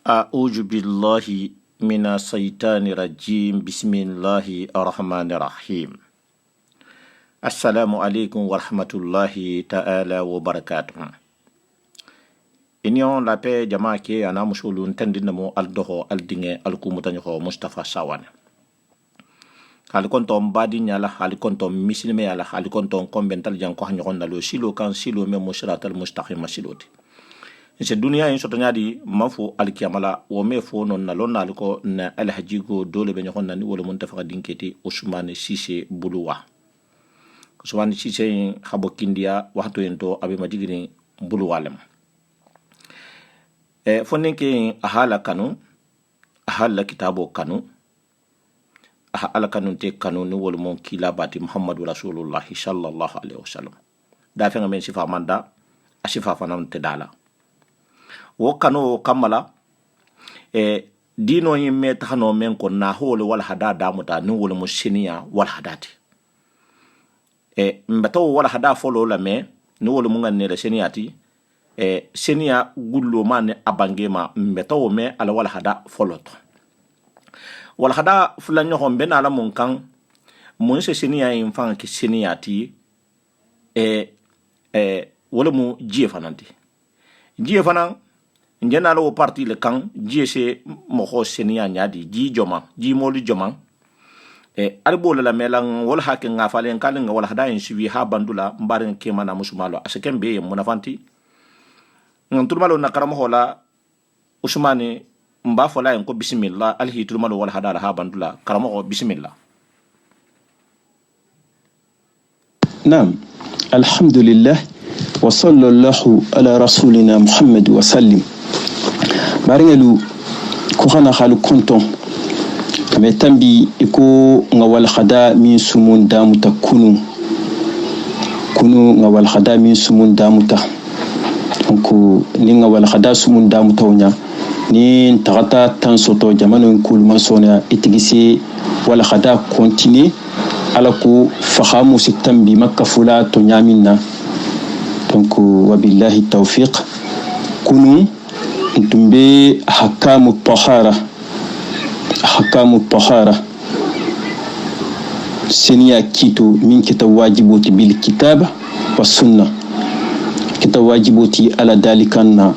أعوذ بالله من الشيطان الرجيم بسم الله الرحمن الرحيم السلام عليكم ورحمة الله تعالى وبركاته إنيون لابي جماعة أنا مشغولون تندينمو الدهو الدينة الكومتانيو مصطفى ساوان hali konton badi nyala hali konton misilme yala hali konton kombental janko hanyon nalo silo kan silo me mushratal mustaqim siloti se dunia in sotanya di mafu alkiyamala wo me fo non na lonna ko na alhajigo dole be nyon nani wala muntafa dinketi Ousmane Cissé buluwa Ousmane Cissé habo kindia waxto ento abe majigini buluwalem fonenke ahala kanu ahala kitabo kanu ala kanun te kanuni wol mon kila bati Muhammadu Rasulullah sallallahu alaihi wasallam da fe ngamen sifa manda asifa fanam te dala wo kanu kamala dino yimme tahano men ko na holo wal hada damuta ni wol mo seniya wal hadati mbato wal hada folo la me ni wol mo ngane la seniyati seniya gullo man abangema mbato me ala wal hada foloto wal hada fulanyo hombe na la munkan mun se seniya infan ki seniyati wala mu jie fananti jie fanan njena lo parti le kan jie se mo ho seniya nyadi ji joma ji moli joma arbo la melan wal hakin nga falen kalin wal hada in suwi ha bandula mbaren ke mana musumalo asken be munafanti nturmalo na karamo hola Ousmane mba fola en ko bismillah alhitul malo wal hadara ha bandula karamo ko bismillah. نعم الحمد لله وصلى الله على رسولنا محمد وسلم بارنلو كوخانا خالو كونتون متامبي اكو ngawal khada min sumun damuta kunu ngawal khada min sumun damuta ko ni ngawal khada sumun damuta wonya ni tagata tan soto jamano kulma sona itigisi wala khada continue ala ko fahamu sitambi makka fula to nyamina donc wabillahi tawfiq kunu ntumbe hakamu tahara seniya kito min kita wajiboti bil kitaba was sunna kita wajiboti ala dalikanna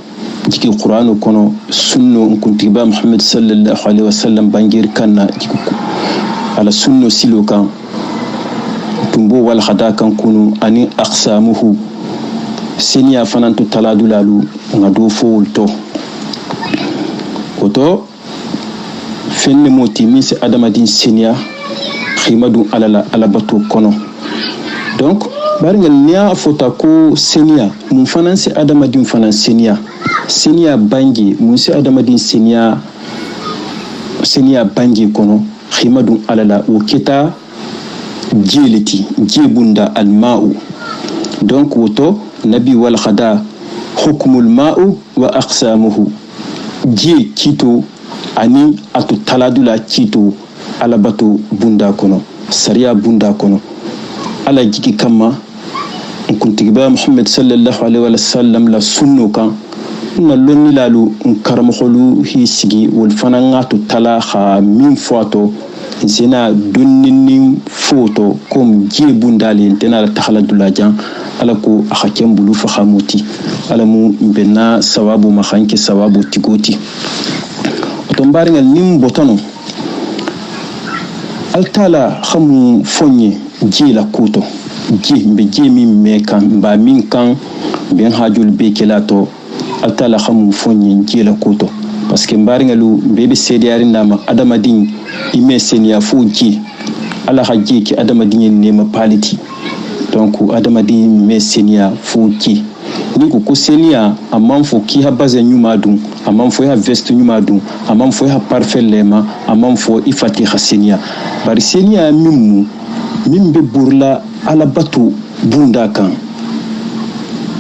jiki qur'anu kono sunno kuntiba Muhammad sallallahu alaihi wasallam bangir kanna jiki ala sunno silo kan tumbo wal khada kan kunu ani aqsamuhu seniya fanantu taladulalu ngado folto oto fenne moti min se adamadin seniya khimadu ala batu kono donc baringal niya fota ko seniya mun fanansi adamadin fanan seniya bangi mun se adamadin seniya bangi kono khimadu alala o kita jeliti jebunda alma'u donc woto nabi wal khada hukmul ma'u wa aqsamuhu je kito ani atu taladula kito alabatu bunda kono sariya bunda kono ala jiki kama kuntiba Muhammad sallallahu alaihi wasallam la sunno kan na lonni lalu karamakholu hisigi wal fanangatu tala kha min foto zina dunnin foto kom je bundali tena la takhaladula jan ala ko akhakem bulu fa khamuti ala mu benna sawabu makhanki sawabu tigoti tombari ngal nim botono altala khamu fonye je la kuto je mi mekan ba min kan ben hajul be kelato altala khamu fonye je la kuto parce que mbari ngalu bebe sediyari ndama adamadin ime seniya fuji ala haji ki adamadin ne ma paliti donc adamadin me seniya fuji ni ko seniya amman fo ki ha baze nyuma dum amman fo ha veste nyuma dum amman fo ha parfait lema amman fo ifati ha seniya bari seniya mimbe burla ala batu bunda kan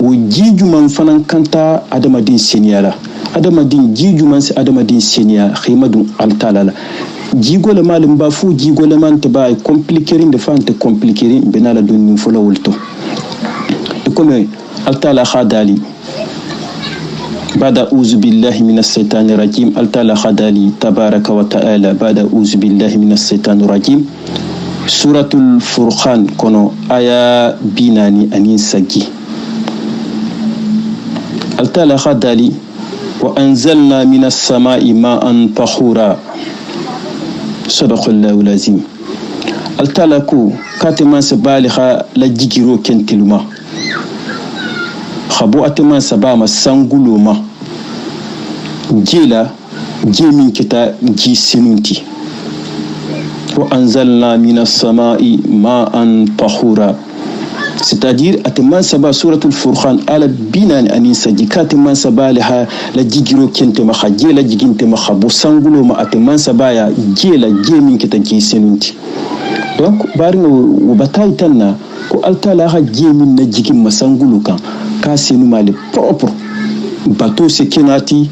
o jiju man fanan kanta adamadin seniya la adamadin jiju man se adamadin seniya khimadun altalala jigole malum ba fu jigole man te ba compliquer de fante compliquer benala donni fola wolto comme altala khadali بعد أعوذ بالله من الشيطان الرجيم التالى خدالي تبارك وتعالى بعد أعوذ بالله من الشيطان الرجيم سورة الفرقان كونو آية بيناني أنين سجي التالى خدالي وأنزلنا من السماء ماء طهورا صدق الله العظيم التالى كو كاتمان سبالخا لجيجيرو كنتلما خبو أتمان سباما سانغولوما جيلا جيمين كتا جي سنونتي وأنزلنا من السماء ماء طهورا c'est-à-dire أتمان سبا سورة الفرقان على بنان أنين سجي كاتمان سبا لها لجيجيرو كنتما خا جيلا جيجينتما خبو سانغولوما أتمان سبايا جيلا جيمين كتا جي سنونتي donc barino wo bataille tanna ko altala ha jemi na jigin masangulu kan ka senu male propre bateau se kenati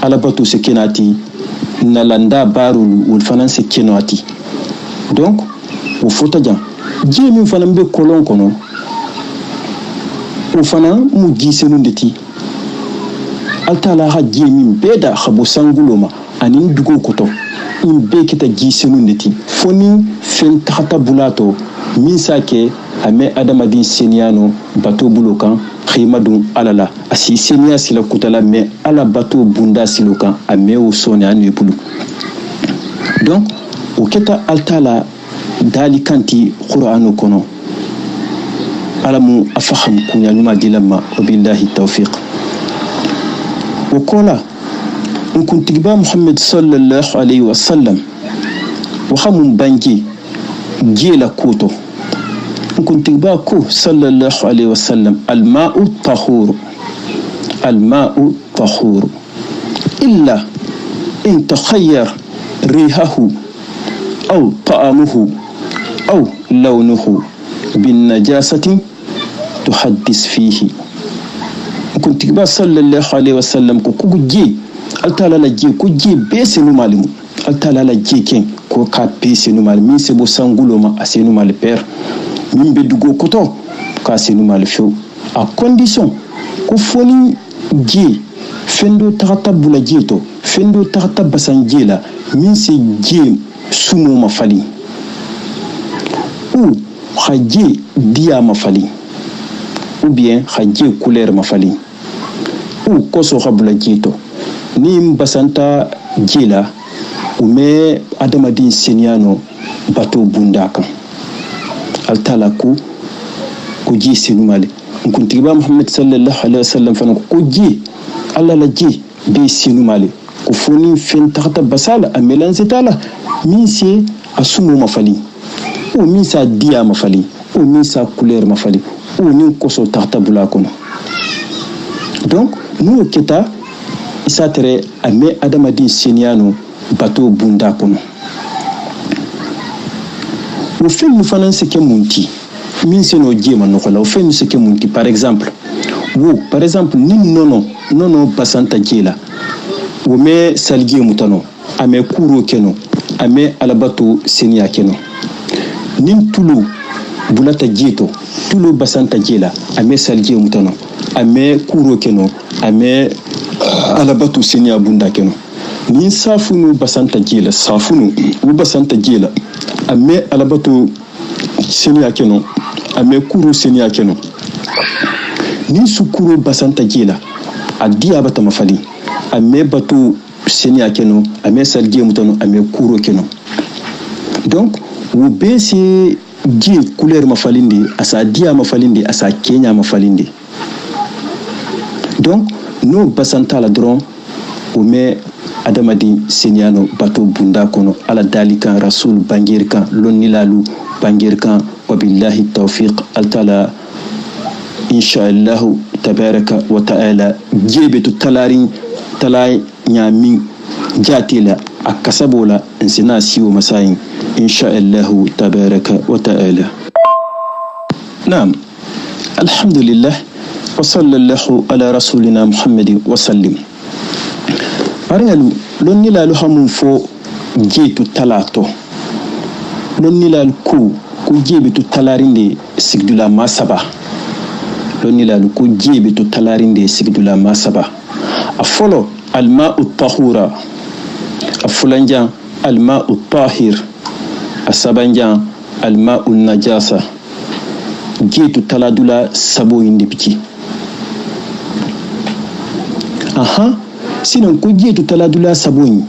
ala bateau se kenati na landa barul wol fanan se kenati donc wo fota jan jemi fanan be kolon kono wo fanan mu gi senu ndeti altala ha jemi beda khabo sanguloma anin dugo koto in be kita gi senu ndeti foni fen takata bulato min sake ame adamadin seniano bato bulokan khimadun alala asi senia sila kutala me ala bato bunda silokan ame o sone anu bulu donc o keta altala dali kanti qur'anu kono alamu afaham kunya luma dilama wabillahi tawfiq وقولا إن كنت تبا محمد صلى الله عليه وسلم وخمم بانجي جيلا كوتو إن كنت تبا كو صلى الله عليه وسلم الماء الطهور الماء طهور إلا إن تخير ريحه أو طعمه أو لونه بالنجاسة تحدث فيه كنت تبا صلى الله عليه وسلم كو جي altala la je ko je bese no malimu altala la je ken ko ka bese no mal min se bo sangulo ma asenu mal père min be dugo koto ka asenu mal fo a condition ko foni je fendo tarata bula jeto fendo tarata basanjela min se je sumo ma fali ou khaje dia ma fali ou bien khaje couleur ma fali ou koso khabula jeto ni mbasanta jila ume adamadin seniano bato bundaka altala ku ji sinumale kuntiba muhammad sallallahu alaihi wasallam fana ku ji alla la ji be sinumale ku foni fen takata basala amelan zetala min se asumu mafali o min sa dia mafali o min sa couleur mafali o min koso takata bulakono donc nous keta isatere ame adamadin seniano bato bunda kono o fen mu fanan se ke munti min se no jema no ko la o fen se ke munti par exemple nin nono basanta jela o me salgie mutano ame kuro keno ame alabato senia keno nin tulu bulata jeto tulu basanta jela ame salgie mutano ame kuro keno ame alabatu senia bunda keno ni safunu basanta jela safunu u basanta jela ame alabatu senia keno ame kuru senia keno ni sukuru basanta jela adia bata mafali ame batu senia keno ame salgie mutano ame kuru keno donc u besi ji couleur mafalindi asa dia mafalindi asa kenya mafalindi donc no basanta la dron o me adamadi seniano bato bunda kono ala dalika rasul bangirka lonilalu bangirka wabillahi tawfiq altala inshallah tabaraka wa ta'ala jebetu talarin talay nyami jatila akasabola insina siwo masayin inshallah tabaraka wa ta'ala naam alhamdulillah وصلى الله على رسولنا محمد وسلم أرنالو لون نلالو همون فو جيتو تلاتو لون نلالو كو جيبتو تلارين دي سيكدولا ما سبا لون نلالو كو جيبتو تلارين دي سيكدولا ما سبا أفولو الماء الطهورة أفلانجان الماء الطاهر أسبانجان الماء النجاسة جيتو تلادولا سبو يندبتي sinon ko jeetu taladula saboni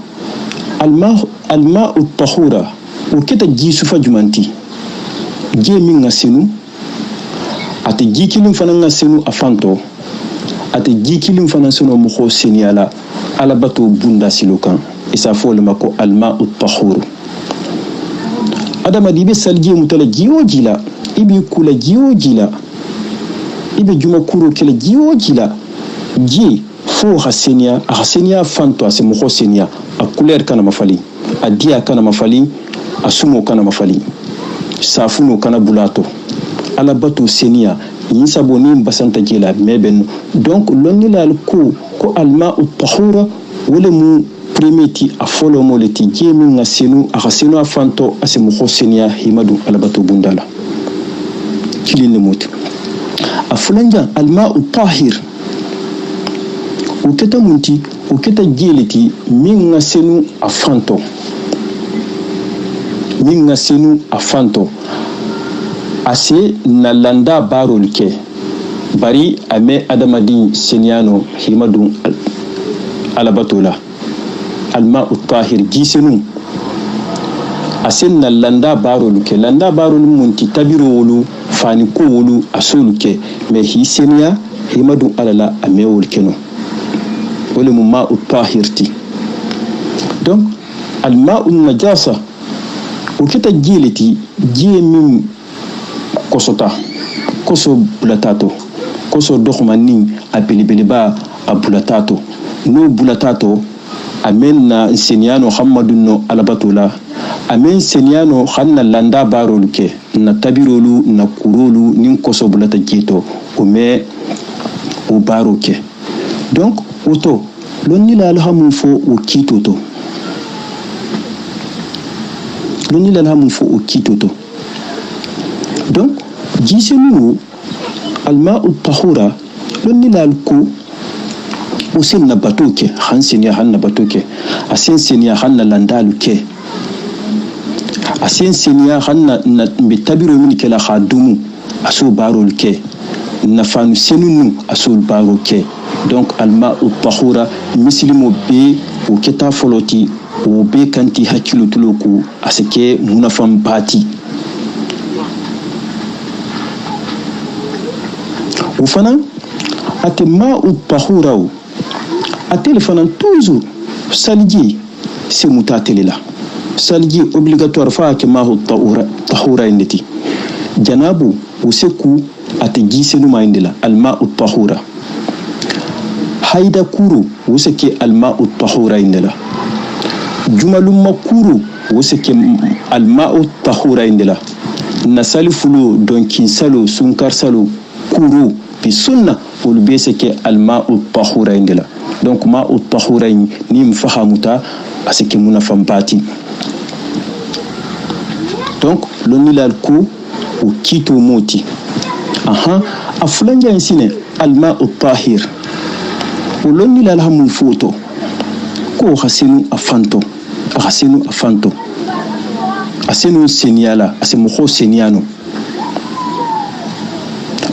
alma tahura o keta jisu fajumanti je min ngasenu ate jikilin fana ngasenu afanto ate jikilin fana sono mo ko seniala ala bato bunda silokan isa fole mako alma tahur adama dibe salji mutala jiwo jila ibi kula jiwo jila ibe juma kuro kala jiwo jila ji fo hasenia fanto ase mo senia a couleur kana mafali a dia kana mafali a sumo kana mafali safuno kana bulato ala bato senia yinsa boni basanta jela meben donc lonni la ko alma tahura wala mu primeti a folo mo leti jemi ngasenu a hasenu fanto ase mo senia himadu ala bato bundala kilin mut a fulanja alma tahir uketa munti uketa jeleti min ngasenu afanto ase na landa barol ke bari ame adamadin seniano himadu alabatola alma utahir gisenu ase na landa barol munti tabiro wolu fani ko wolu asolu ke me hi senia himadu alala ame wol keno wala mu ma'u tahirti donc al ma'u najasa o kita jiliti min kosota koso bulatato koso dokhmani abilibiliba abulatato no bulatato amen na seniano hamadun no alabatula amen seniano khanna landa baroluke na tabirolu na kurolu nin koso bulata jeto o me o baroke donc oto lonni la alhamu fo o kitoto donc jisenu alma tahura lonni la alku o senna batoke hansenia hanna batoke asensenia hanna landaluke asensenia hanna na bitabiro min kala khadumu aso barolke nafanu senunu aso baroke donc alma tahura muslimo be o keta foloti o be kanti hakilo tuloku asake munafam bati o fana atma tahura a téléphone toujours salji c'est mutatelila salji obligatoire fa ke ma tahura indeti janabu useku ategi senu maindila alma tahura haida kuru useke alma tahura indila jumalum makuru useke alma tahura indila nasali fulu donkin salo sunkar salo kuru bi sunna ul beseke alma tahura indila donc ma tahurain ni mfahamuta asike munafam bati donc lonilal ko o kito moti afulanja insine alma tahir o lonilal hamu foto ko hasinu afanto asenu seniala asemu kho seniano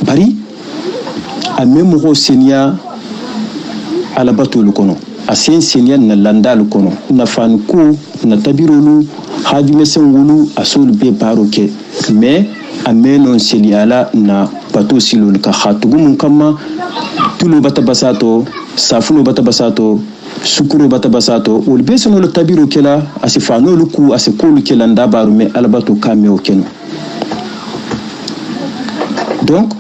bari amemu kho senia ala batul kono asen senian na landal kono na fan ko na tabirolu hajime sen wulu asul be baroke mais ameno seniala na bato silul ka khatugu mun kama tulu batabasato safuno batabasato sukuru batabasato ul be seno le tabiru kela asifano luku asikulu kela ndabaru me ala bato kameo keno donc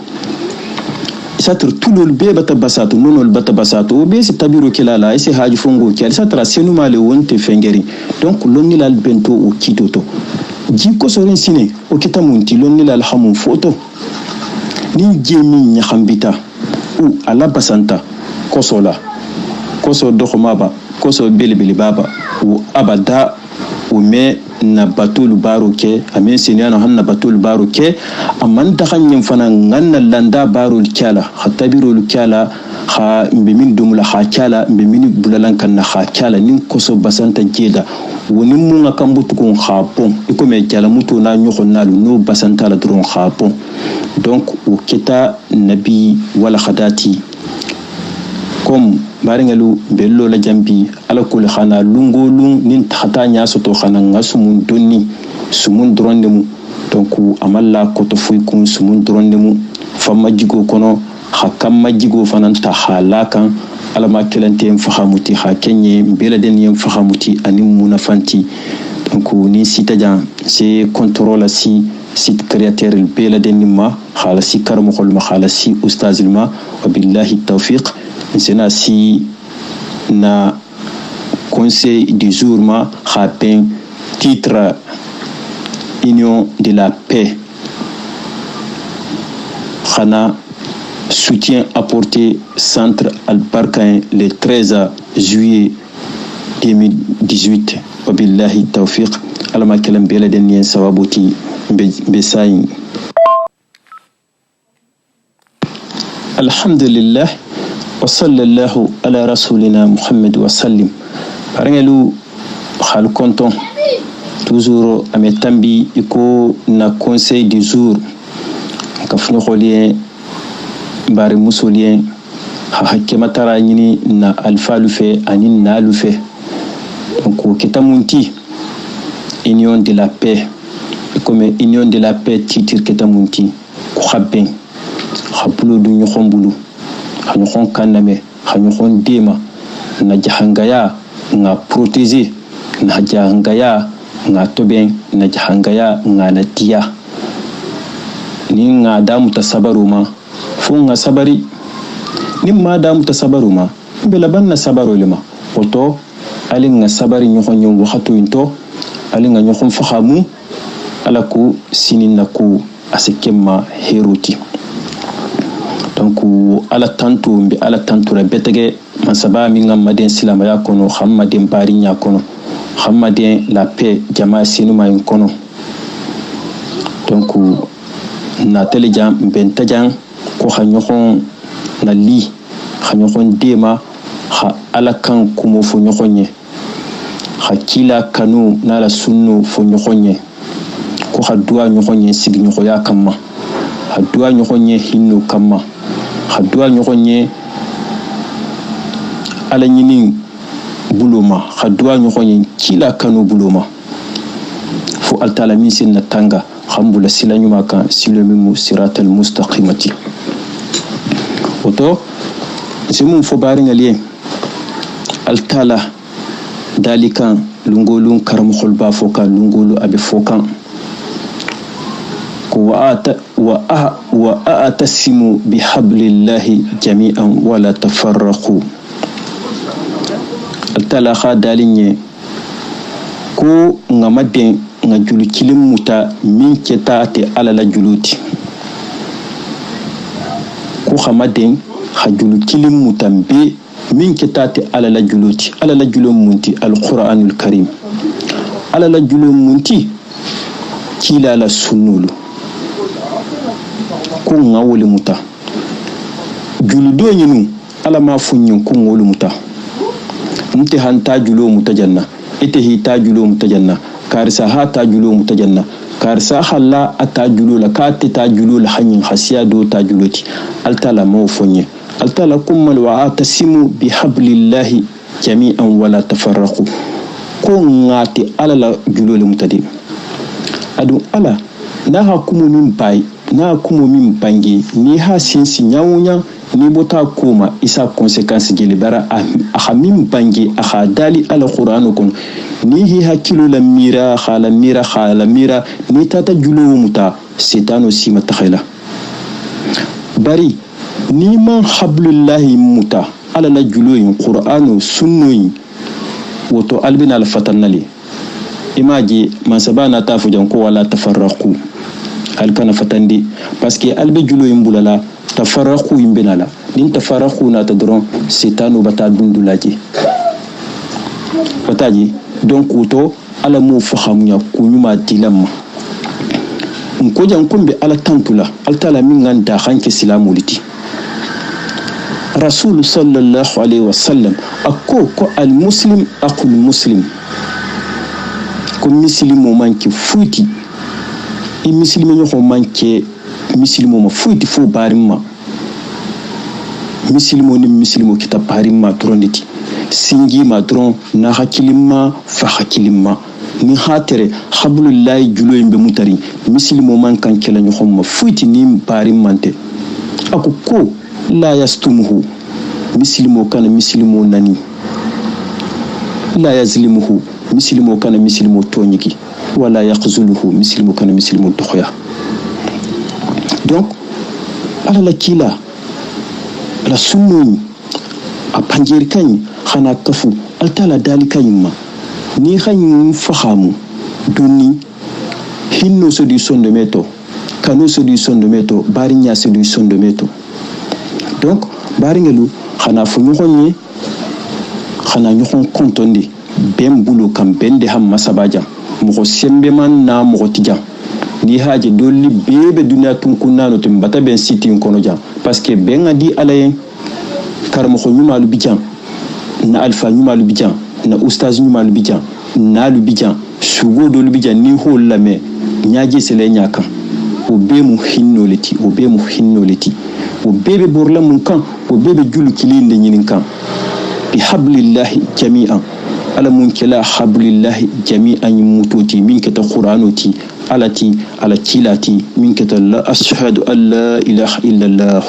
satr tulul be batabasato nonol batabasato be si tabiru kilala ese haji fongo kyal satra senu male wonte fengeri donc lonnilal bento o kitoto jiko sorin sine o kitamunti lonnilal hamun foto ni jemi nyahambita ou ala basanta kosola koso dokhomaba koso belebele baba ou abada ou me na batul baruke amen seniano hanna batul baruke amman takhanyin fana nganna landa barul kyala khatabirul kyala ha mbe min dumula ha kyala mbe min bulalan kan na ha kyala nin koso basanta jeda woni munga kambutu kon ha pon iko me kyala muto na nyoko nalu no basanta la dron ha pon donc o kita nabi wala khadati comme baringalu bello la jambi ala kul khana lungolun nin khata nya soto khana ngasumun donni sumun dronde mu donc amalla ko to fuy kun sumun dronde mu famma jigo kono hakam majigo fananta halakan alama kelante en fahamuti ha kenye bela den yem fahamuti anim munafanti donc ni sita jan c'est contrôle si site créateur bela den ma hala si karmo khol ma hala si ustazil ma wabillahi tawfiq sena si na conseil du jour ma khapen titre union de la paix khana soutien apporté centre Al-Barkain le 13 juillet 2018 wabillahi tawfiq alama kalam bela den yen sawabuti be sayin alhamdulillah wa sallallahu ala rasulina muhammad wa sallim parangelu khal konton toujours ametambi iko na conseil du jour kafno kholiye bari musolien hakke matara nyini na alfalu fe anin nalu fe donc kitamunti union de la paix comme union de la paix titir kitamunti ko khabben khabulu du ñu xombulu xanu xon kaname xanu xon dema na jahangaya nga protéger na jahangaya nga toben na jahangaya nga na dia ni nga damu tasabaruma funga sabari nimma damu tasabaruma bela banna sabaro lima oto alinga sabari nyonyo waxatu into alinga nyokon fahamu alaku sininaku asekema heruti donc ala tantu mbi ala tantu la betege masaba mi ngam maden silama ya kono hammaden barinya kono hammaden la paix jama sinuma en kono donc na telejam bentajan ko xanyokon na li xanyokon dema xa ala kan kumo fo nyokonye xa kila kanu na la sunnu fo nyokonye ko xa duwa nyokonye sigi nyokoya kamma xa duwa nyokonye hinno kamma xa duwa nyokonye ala nyini buluma xa duwa nyokonye kila kanu buluma fo altala min sin na tanga khambula silanyuma kan silomimu siratal mustaqimati oto simu fo baringa liye altala dalikan lungolun karam khulba foka lungolu abe fokan ko wa atasimu bihablillahi jami'an wala tafarraqu altala kha dalinye ko ngamaden nga julu kilim muta min keta te alala juluti ko khamaden ha julu kilim muta be min keta te alala julum munti alquranul karim alala julum munti kila la sunulu ko ngawole muta julu do nyinu ala ma funyin ko ngawole muta mti hanta julu muta janna ite hita julu muta janna karisa ha ta julo mutajanna karisa halla atajulo la kati ta julo la hanyin hasiya do ta juloti altala mawfonye altala kummal wa atasimu bihablillahi jami'an wala tafarraqu ko ngati ala la julo le mutadi adu ala na hakumu min bai na hakumu min bangi ni ha sinsi nyawunya ni bota kuma isa conséquence gelibara aha min bangi aha dali ala qur'anu kun ni hi hakilu la mira khala mira ni tata julo muta setano sima takhila bari ni man hablullahi muta ala la julo yin qur'anu sunnoyi woto albina al fatanali imaji man sabana tafu janko wala tafarraqu alkana fatandi parce que albe julo yin bulala tafarraqu yimbinala nin tafarraqu na tadron setano bata dundulaji bataji donc woto ala mo fahamunya kunyuma dilamma nko jan kumbe ala tantula altala min ganda hanke silamuliti rasul sallallahu alaihi wasallam ako ko al muslim aqul muslim ko muslimo manki futi i muslimo ñoko manke muslimo ma futi fo barimma muslimo ni muslimo kita barimma tronditi singi ma dron na hakilimma fa hakilimma ni hatere hablullahi julo yimbe mutari muslimo man kan kala ñoko ma futi ni barimmante ako ko la yastumuhu muslimo kana muslimo nani la yazlimuhu muslimo kana muslimo tonyiki wala yaqzuluhu muslimo kana muslimo dokhya. Donc ala la kila la sunni a panjeri kan khana kafu altala dalika yimma ni khanyi fahamu duni hinno so du son de meto kano so du son de meto barinya so du son de meto. Donc baringelu khana fu ñoxoñe khana ñoxon kontondi ben bulo kam ben de ham masabaja mo sembe man na mo tijan ni haje dolli bebe duniya tun kunnano tum bata ben siti kono jam parce que ben adi alayen karmo ko nyumalu bijan na alfa nyumalu bijan na ustaz nyumalu bijan na lu bijan sugo do lu bijan ni holla me nyaaje sele nyaaka o be mu hinnoleti o be mu hinnoleti o bebe borla mun kan o bebe julu kilinde nyinin kan bi hablillahi jami'an ala mun kila hablillahi jami'an mutoti min kata qur'anoti alati ala kilati min kata la ashhadu an la ilaha illa allah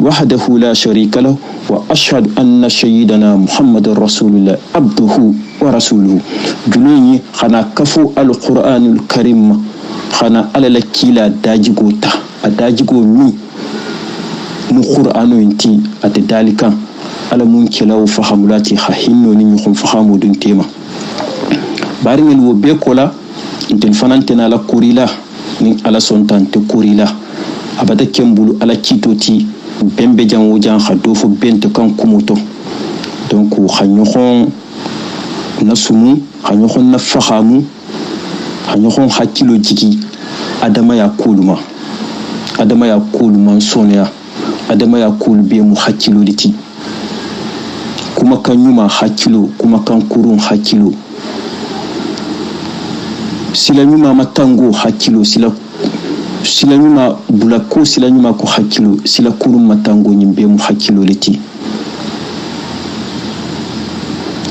wahdahu la sharika lahu wa ashhadu anna sayyidana muhammadar rasulullah abduhu wa rasuluhu juluni khana kafu alquranul karim khana ala la kila dajigota adajigo mi mu qur'anu inti ate dalikan ala mun kilaw fahamulati khahinno ni ñu fahamu dun tema bari ngel wo be kola intel fanantena la kurila ni ala sontante kurila abada kembulu ala kitoti bembe jango jan khado fo bente kan kumuto donc khanyoxon nasumu khanyoxon na fahamu khanyoxon hakilo jigi adama ya kuluma sonya adama ya kul be mu hakilo liti kuma kan yuma hakilo kuma kan kurun hakilo sila nyuma matango hakilo sila nyuma bulako sila nyuma ko hakilo sila kurun matango nyimbe mu hakilo liti.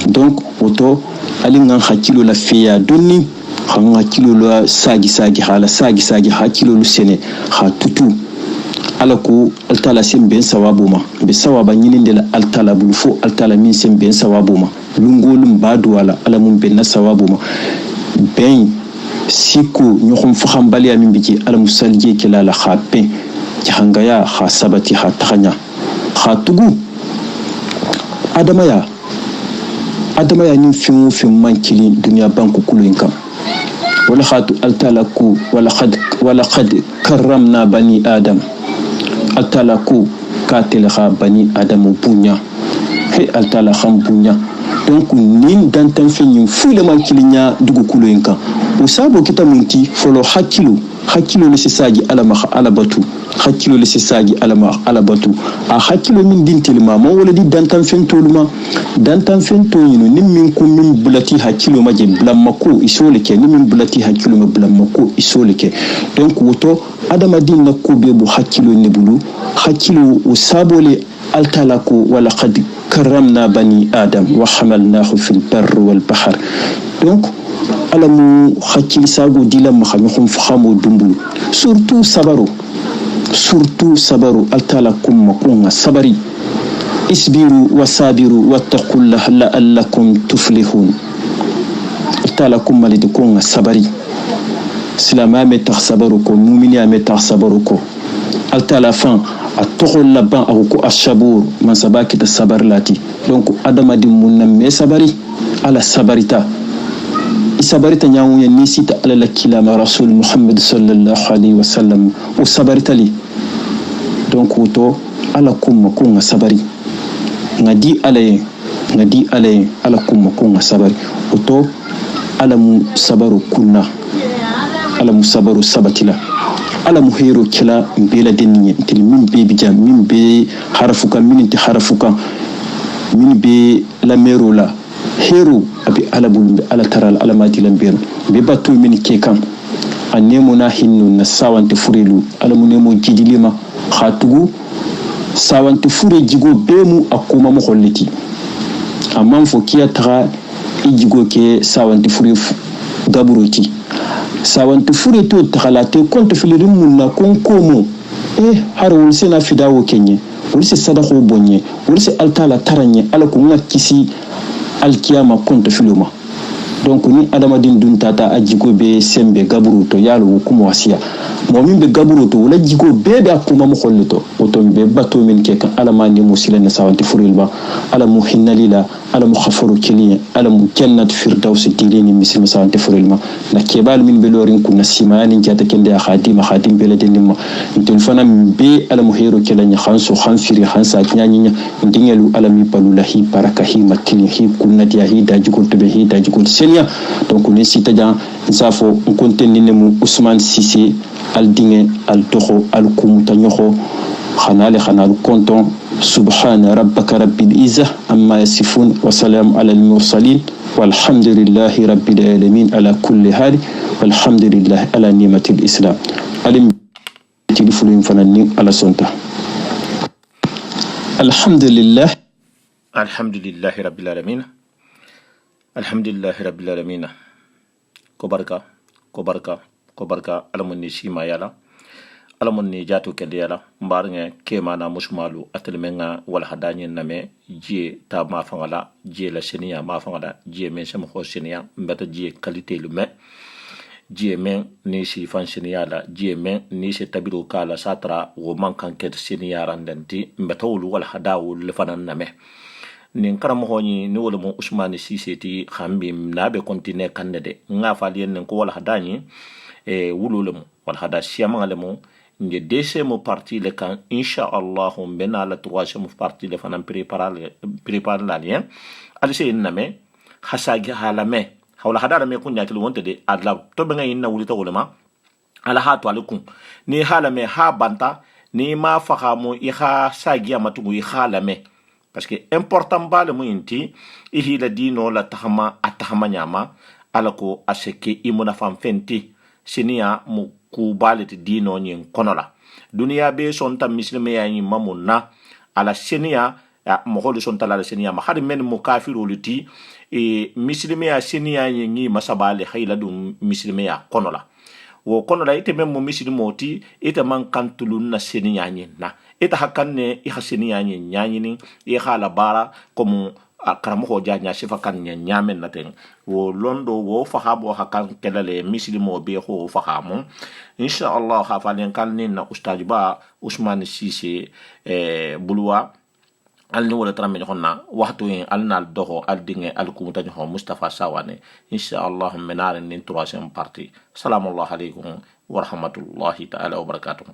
Donc oto alingan hakilo la feya donni xam hakilo la sagi hala sagi hakilo lu sene ha tutu ala ko altala sim ben sawabuma be sawaba nyininde la altala bul fo altala min sim ben sawabuma lungolum badu wala ala mun ben na sawabuma ben siko ñoxum faxam baliya min biki ala musalje kila la khape jahangaya kha sabati ha takhanya kha tugu adama ya ni fimu mankili dunya banku kulinka wala khatu altala ku wala qad karramna bani adam altala ku katel kha bani adam bunya he altala kham bunya. Donc nin dantan fini fule mankilinya dugu kulinka usabo kita munti folo hakilo le sesaji ala batu hakilo le sesaji ala batu a hakilo min dintilma mo wala di dantan fentoluma dantan fentoyino nim min ko min bulati hakilo maje blamako isoleke nim min bulati hakilo ma blamako isoleke. Donc woto adama dinna ko be bu hakilo ne bulu hakilo usabo le altalako wala qad karramna bani adam wa hamalnahu fil barri wal bahr. Donc alamu khakil sago dilam ma kham fahamu dumbulu surtout sabaru altalakum makunga sabari isbiru wasabiru wattaqullah la'allakum tuflihun altalakum malidukunga sabari silama me taxsabaruko mu'mini me taxsabaruko altalafan atokol laban ako ashabur man sabaki ta sabar lati. Donc adama di munna me sabari ala sabarita isabarita nyawu ya nisita ala la kilama rasul muhammad sallallahu alaihi wasallam o sabarita li. Donc woto ala kumma kunga sabari ngadi alaye ala kumma kunga sabari woto ala mu sabaru kunna ala mu sabaru sabatila ala mu hero kila mbela denni til min be bijam min be harafuka min ti harafuka min be la merola hero abi ala bul ala taral ala madilan ben be batu min ke kam annemo na hinnu na sawante furelu ala mu nemo jidilima khatugu sawante fure jigo bemu akuma mo holliti amman fo kiya taga ijigo ke sawante fure gaburuti sawante fure to tagalate konto filirin munna konkomo har wul sena fidawo kenye wul se sadaqo bonye wul se altala taranye ala ko ngakisi alkiyama konto filuma donc ni adama din dun tata ajigo be sembe gaburu to yalo kuma wasiya momin be gaburu to wala jigo be be akuma mo khollito oto be bato min ke kan ala mani musilen sawanti furilba ala muhinnalila ala mukhafaru kiliya ala jannat firdaus dilini misil sawanti furilma na kebal min be lorin kunna simani jata kende khadim beladen ma ntul fana be ala muhero kelanya khanso khanfiri khansa nyanya ndingelu ala mi balulahi barakahi makini hi kunnati hi dajigo to be hi dajigo donc ni sitaja nsafo nkonten ni mu Ousmane Cissé al dinge al doxo al kumuta ñoxo xanale xanal konton subhana rabbaka rabbil izza amma yasifun wa salam ala al mursalin walhamdulillahi rabbil alamin ala kulli hal walhamdulillahi ala ni'matil islam alim tilifulin fanani ala sonta alhamdulillahi rabbil alamin alhamdulillahi rabbil alamin ko barka alamunni shima yala alamunni jatu kende yala mbarnge kemana musmalu atelmenga wal hadanye name jie ta ma fangala jie la senia ma fangala jie men sem ko senia mbeta jie qualité lu me jie men ni si fan senia la jie men ni se tabiru kala satra wo mankan ket senia randenti mbeta wul wal hadawu le fanan name nin karamo honi ni wala mo Ousmane Cissé ti khambi nabe continue kanede nga falien nen ko wala hadani wululum wala hada siyama lemo nge deuxième partie le kan inshallah mbena la troisième partie le fanan préparer la lien alise name hasagi halame hawla hadara me kunya til wonte de adla to be ngay na wulita wulama ala hatu alaikum ni halame ha banta ni ma fahamu iha sagiya matugu ihalame parce que important ba le muinti ihi la dino la tahama atahama nyama alako aseke imuna famfenti sinia mu ku baleti dino nyin konola dunia be sonta muslime ya yin mamuna ala sinia mo holu sonta la sinia ma hadi men mu kafiru luti muslime ya sinia yin masabale hayla dum muslime ya konola wo konola ite men mu muslimo ti ite man kantulun na sinia yin na ita hakanne i hasini yanyi nyanyini i hala bara komu karamo ho janya sifa kan nyamen naten wo londo wo fahabo hakan kelale mislimo be ho fahamu insha Allah hafalen kan na ustaji ba Ousmane Cissé bulwa alni wala tramme honna waxtu en alnal doho aldinge alkumuta ho Mustafa Sawane insha Allah menar nin troisième partie salamu alaykum wa rahmatullahi ta'ala wa barakatuh